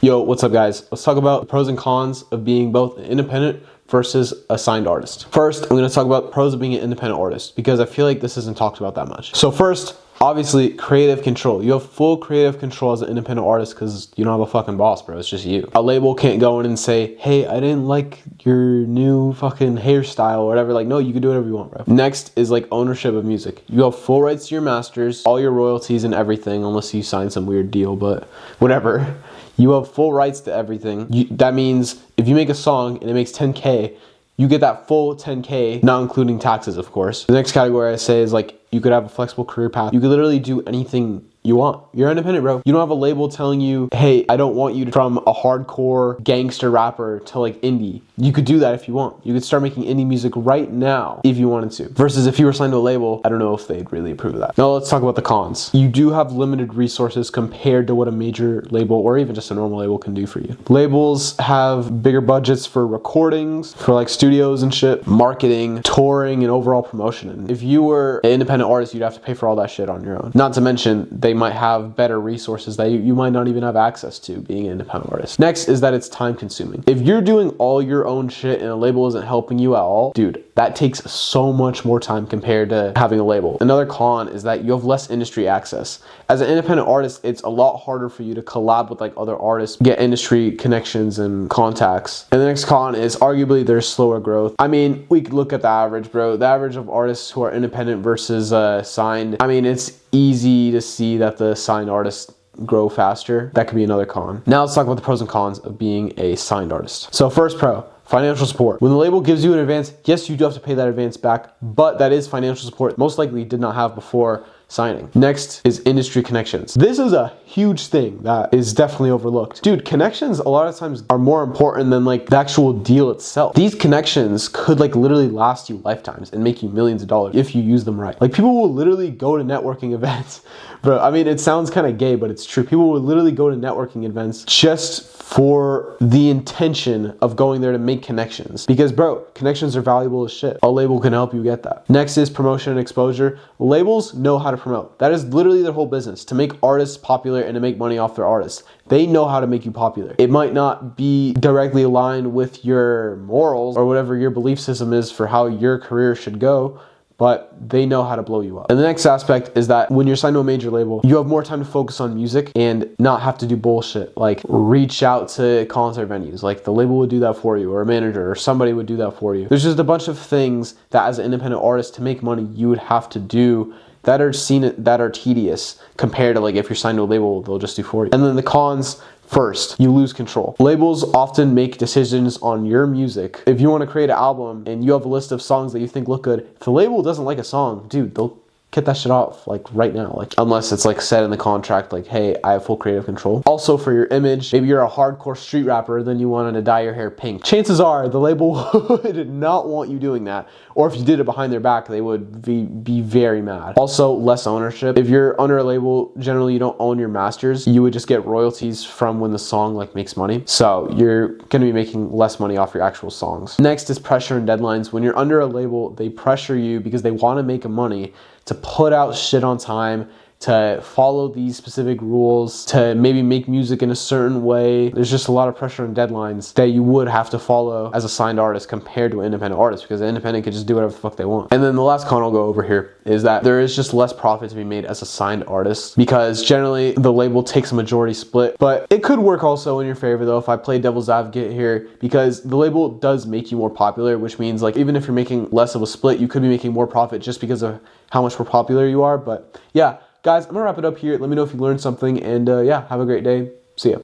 Yo, what's up guys? Let's talk about the pros and cons of being both an independent versus a signed artist. First, I'm gonna talk about the pros of being an independent artist because I feel like this isn't talked about that much. So first, obviously, creative control. You have full creative control as an independent artist because you don't have a fucking boss, bro. It's just you. A label can't go in and say, hey, I didn't like your new fucking hairstyle or whatever. Like, no, you can do whatever you want, bro. Next is like ownership of music. You have full rights to your masters, all your royalties and everything, unless you sign some weird deal, but whatever. You have full rights to everything. That means if you make a song and it makes 10K, you get that full 10K, not including taxes, of course. The next category I say is like, you could have a flexible career path. You could literally do anything you want. You're independent, bro. You don't have a label telling you, hey, I don't want you to from a hardcore gangster rapper to like indie. You could do that if you want. You could start making indie music right now if you wanted to. Versus if you were signed to a label, I don't know if they'd really approve of that. Now let's talk about the cons. You do have limited resources compared to what a major label or even just a normal label can do for you. Labels have bigger budgets for recordings, for like studios and shit, marketing, touring, and overall promotion. And if you were an independent artist, you'd have to pay for all that shit on your own. Not to mention, they might have better resources that you might not even have access to being an independent artist. Next is that it's time consuming. If you're doing all your own shit and a label isn't helping you at all, dude, that takes so much more time compared to having a label. Another con is that you have less industry access. As an independent artist, it's a lot harder for you to collab with like other artists, get industry connections and contacts. And the next con is arguably there's slower growth. I mean, we could look at the average, bro. The average of artists who are independent versus signed. I mean, it's easy to see that the signed artists grow faster. That could be another con. Now let's talk about the pros and cons of being a signed artist. So first pro, financial support. When the label gives you an advance, yes, you do have to pay that advance back, but that is financial support most likely you did not have before signing. Next is industry connections. This is a huge thing that is definitely overlooked. Dude, connections a lot of times are more important than like the actual deal itself. These connections could like literally last you lifetimes and make you millions of dollars if you use them right. Like people will literally go to networking events. Bro, I mean, it sounds kind of gay, but it's true. People will literally go to networking events just for the intention of going there to make connections. Because bro, connections are valuable as shit. A label can help you get that. Next is promotion and exposure. Labels know how to promote. That is literally their whole business, to make artists popular and to make money off their artists. They know how to make you popular. It might not be directly aligned with your morals or whatever your belief system is for how your career should go, but they know how to blow you up. And the next aspect is that when you're signed to a major label, you have more time to focus on music and not have to do bullshit like reach out to concert venues. Like the label would do that for you, or a manager or somebody would do that for you. There's just a bunch of things that as an independent artist to make money you would have to do that are tedious compared to like if you're signed to a label, they'll just do for you. And then the cons. First, you lose control. Labels often make decisions on your music. If you want to create an album and you have a list of songs that you think look good, if the label doesn't like a song, dude, they'll get that shit off like right now, like unless it's like said in the contract like, hey, I have full creative control. Also for your image, maybe you're a hardcore street rapper, then you wanted to dye your hair pink. Chances are the label would not want you doing that, or if you did it behind their back, they would be very mad. Also, less ownership. If you're under a label, generally you don't own your masters. You would just get royalties from when the song like makes money. So you're gonna be making less money off your actual songs. Next is pressure and deadlines. When you're under a label, they pressure you because they want to make money to put out shit on time, to follow these specific rules, to maybe make music in a certain way. There's just a lot of pressure and deadlines that you would have to follow as a signed artist compared to an independent artist, because an independent could just do whatever the fuck they want. And then the last con I'll go over here is that there is just less profit to be made as a signed artist, because generally the label takes a majority split. But it could work also in your favor though if I play devil's advocate here, because the label does make you more popular, which means like even if you're making less of a split, you could be making more profit just because of how much more popular you are. But yeah, guys, I'm gonna wrap it up here. Let me know if you learned something, and yeah, have a great day. See ya.